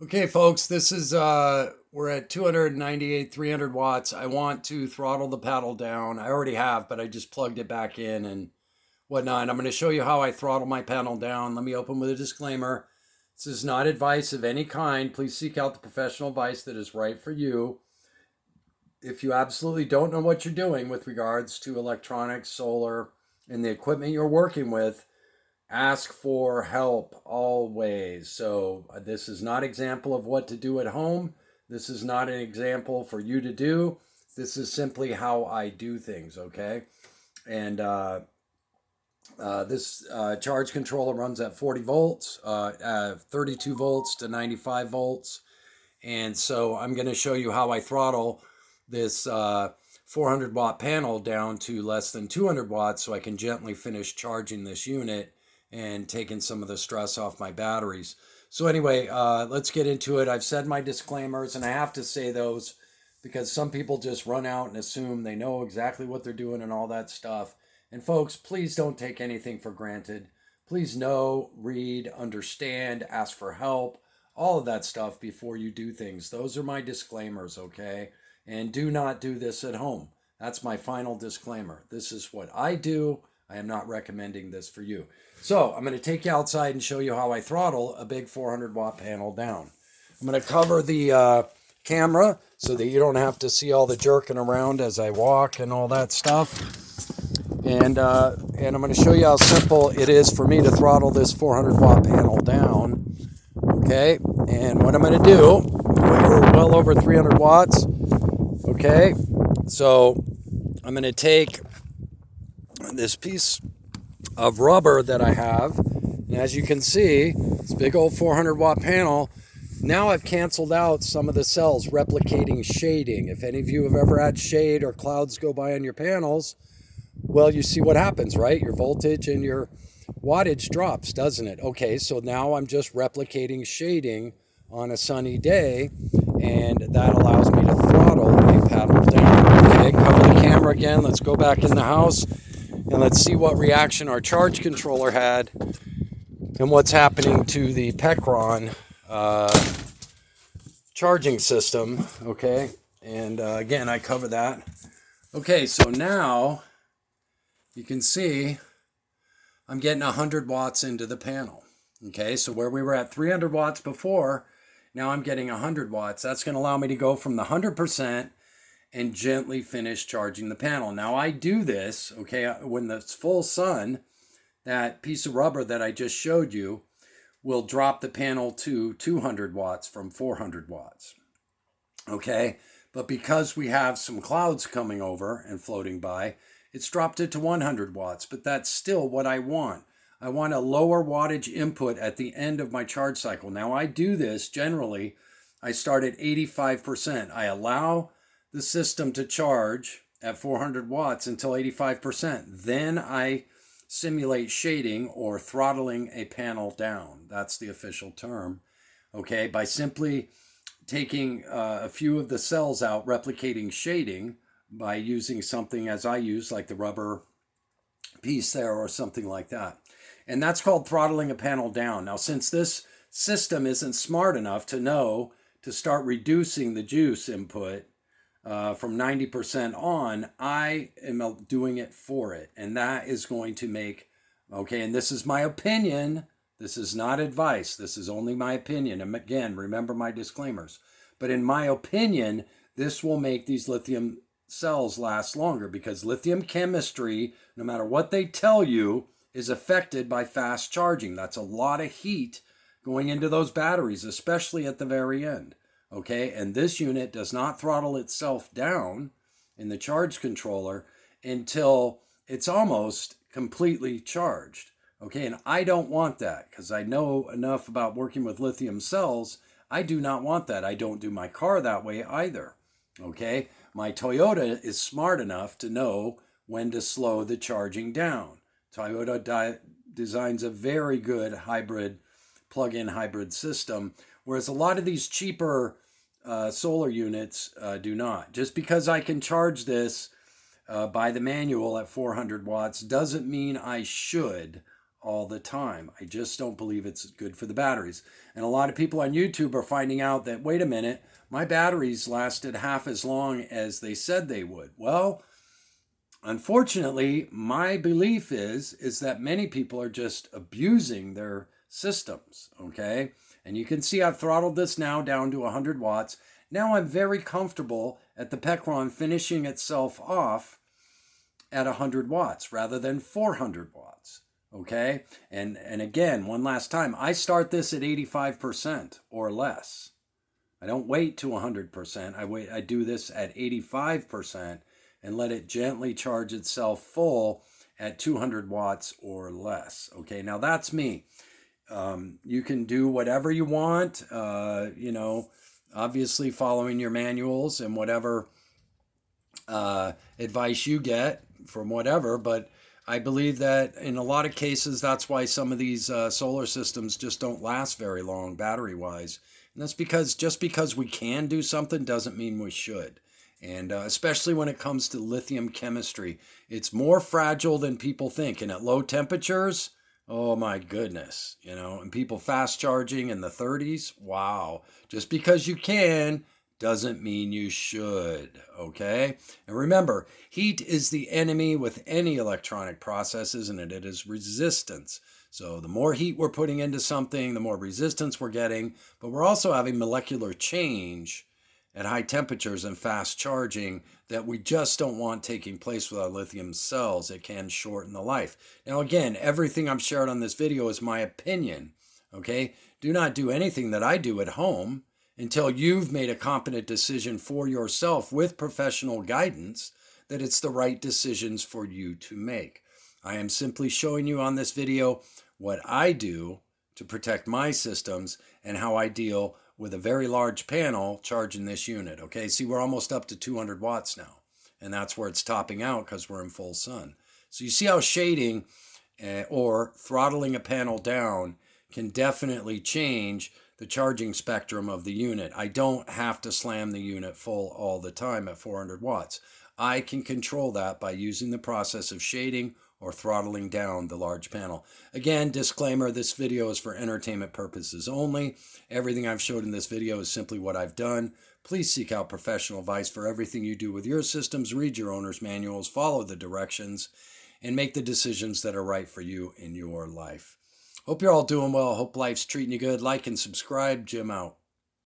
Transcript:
Okay, folks, this is we're at 298, 300 watts. I want to throttle the paddle down. I already have, but I just plugged it back in and whatnot. I'm going to show you how I throttle my paddle down. Let me open with a disclaimer. This is not advice of any kind. Please seek out the professional advice that is right for you. If you absolutely don't know what you're doing with regards to electronics, solar, and the equipment you're working with, ask for help always. So this is not example of what to do at home. This is not an example for you to do. This is simply how I do things. Okay, and this charge controller runs at 40 volts, 32 volts to 95 volts, and so I'm going to show you how I throttle this 400 watt panel down to less than 200 watts so I can gently finish charging this unit and taking some of the stress off my batteries. So anyway, let's get into it. I've said my disclaimers, and I have to say those because some people just run out and assume they know exactly what they're doing and all that stuff. And folks, please don't take anything for granted. Please know, read, understand, ask for help, all of that stuff before you do things. Those are my disclaimers, okay? And do not do this at home. That's my final disclaimer. This is what I do. I am not recommending this for you. So I'm going to take you outside and show you how I throttle a big 400 watt panel down. I'm going to cover the camera so that you don't have to see all the jerking around as I walk and all that stuff. And I'm going to show you how simple it is for me to throttle this 400 watt panel down. Okay, and what I'm going to do, we're well over 300 watts. Okay, so I'm going to take this piece of rubber that I have, and as you can see, this big old 400 watt panel, now I've canceled out some of the cells replicating shading. If any of you have ever had shade or clouds go by on your panels, well, you see what happens, right? Your voltage and your wattage drops, doesn't it? Okay, so now I'm just replicating shading on a sunny day, and that allows me to throttle a paddle down. Okay, cover the camera again. Let's go back in the house and let's see what reaction our charge controller had and what's happening to the Pecron charging system. Okay, and again, I cover that. Okay, so now you can see I'm getting 100 watts into the panel. Okay, so where we were at 300 watts before, now I'm getting 100 watts. That's going to allow me to go from the 100% and gently finish charging the panel. Now I do this, okay, when it's full sun, that piece of rubber that I just showed you will drop the panel to 200 watts from 400 watts. Okay, but because we have some clouds coming over and floating by, it's dropped it to 100 watts, but that's still what I want. I want a lower wattage input at the end of my charge cycle. Now I do this generally, I start at 85%. I allow the system to charge at 400 watts until 85%. Then I simulate shading or throttling a panel down. That's the official term. Okay, by simply taking a few of the cells out, replicating shading by using something as I use, like the rubber piece there or something like that. And that's called throttling a panel down. Now, since this system isn't smart enough to know to start reducing the juice input from 90% on, I am doing it for it. And that is going to make, okay, and this is my opinion. This is not advice. This is only my opinion. And again, remember my disclaimers. But in my opinion, this will make these lithium cells last longer because lithium chemistry, no matter what they tell you, is affected by fast charging. That's a lot of heat going into those batteries, especially at the very end. Okay, and this unit does not throttle itself down in the charge controller until it's almost completely charged. Okay, and I don't want that because I know enough about working with lithium cells. I do not want that. I don't do my car that way either. Okay, my Toyota is smart enough to know when to slow the charging down. Toyota designs a very good hybrid, plug-in hybrid system, whereas a lot of these cheaper solar units do not. Just because I can charge this by the manual at 400 watts doesn't mean I should all the time. I just don't believe it's good for the batteries. And a lot of people on YouTube are finding out that, wait a minute, my batteries lasted half as long as they said they would. Well, unfortunately, my belief is that many people are just abusing their systems, okay? And you can see I've throttled this now down to 100 watts. Now I'm very comfortable at the Pecron finishing itself off at 100 watts rather than 400 watts, okay? And again, one last time, I start this at 85% or less. I don't wait to 100%. I do this at 85% and let it gently charge itself full at 200 watts or less. Okay, now that's me. You can do whatever you want, obviously following your manuals and whatever advice you get from whatever, but I believe that in a lot of cases, that's why some of these solar systems just don't last very long battery-wise. And that's because just because we can do something doesn't mean we should. And especially when it comes to lithium chemistry, it's more fragile than people think. And at low temperatures, oh my goodness, and people fast charging in the 30s, wow. Just because you can doesn't mean you should, okay? And remember, heat is the enemy with any electronic process, isn't it? It is resistance. So the more heat we're putting into something, the more resistance we're getting, but we're also having molecular change at high temperatures and fast charging that we just don't want taking place with our lithium cells. It can shorten the life. Now again, everything I've shared on this video is my opinion, okay? Do not do anything that I do at home until you've made a competent decision for yourself with professional guidance that it's the right decisions for you to make. I am simply showing you on this video what I do to protect my systems and how I deal with a very large panel charging this unit. Okay, see, we're almost up to 200 watts now, and that's where it's topping out because we're in full sun. So you see how shading or throttling a panel down can definitely change the charging spectrum of the unit. I don't have to slam the unit full all the time at 400 watts. I can control that by using the process of shading or throttling down the large panel. Again, disclaimer, this video is for entertainment purposes only. Everything I've showed in this video is simply what I've done. Please seek out professional advice for everything you do with your systems. Read your owner's manuals, follow the directions, and make the decisions that are right for you in your life. Hope you're all doing well. Hope life's treating you good. Like and subscribe. Jim out.